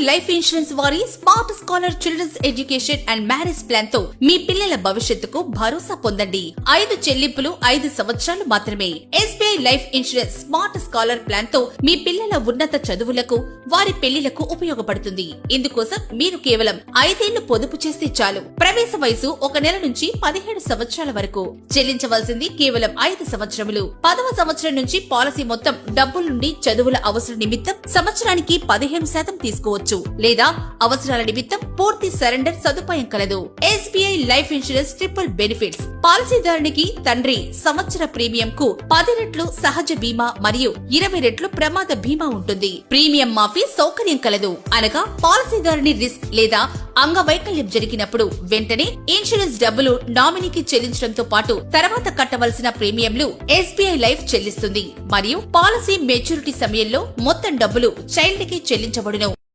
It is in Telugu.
లైఫ్ ఇన్సూరెన్స్ వారి smart scholar children's education and marriage plan తో మీ పిల్లల భవిష్యత్తుకు భరోసా పొందండి. 5 చెల్లింపులు 5 సంవత్సరాలు మాత్రమే. SBI life insurance smart scholar plan తో మీ పిల్లల ఉన్నత చదువులకు, వారి పెళ్లిలకు ఉపయోగపడుతుంది. ఇందుకోసం మీరు కేవలం 5 ఏళ్లు పొదుపు చేస్తే చాలు. ప్రవేశ వయసు 1 నెల నుంచి 17 సంవత్సరాల వరకు. చెల్లించవలసింది కేవలం 5 సంవత్సరములు. 10వ సంవత్సరం నుంచి పాలసీ మొత్తం డబ్బుల నుండి చదువుల అవసరం నిమిత్తం సంవత్సరానికి 15% తీసుకోవచ్చు, లేదా అవసరాల నిమిత్తం పూర్తి సరెండర్ సదుపాయం కలదు. SBI life insurance triple benefits. పాలసీదారునికి తండ్రి సంవత్సర ప్రీమియం కు 10 రెట్లు సహజ బీమా మరియు 20 రెట్లు ప్రమాద బీమా ఉంటుంది. ప్రీమియం మాఫీ సౌకర్యం కలదు. అనగా పాలసీదారుని రిస్క్ లేదా అంగవైకల్యం జరిగినప్పుడు వెంటనే ఇన్సూరెన్స్ డబ్బులు నామినీకి చెల్లించడంతో పాటు తర్వాత కట్టవలసిన ప్రీమియంలు ఎస్బీఐ లైఫ్ చెల్లిస్తుంది. మరియు పాలసీ మెచ్యూరిటీ సమయంలో మొత్తం డబ్బులు చైల్డ్ కి చెల్లించబడును.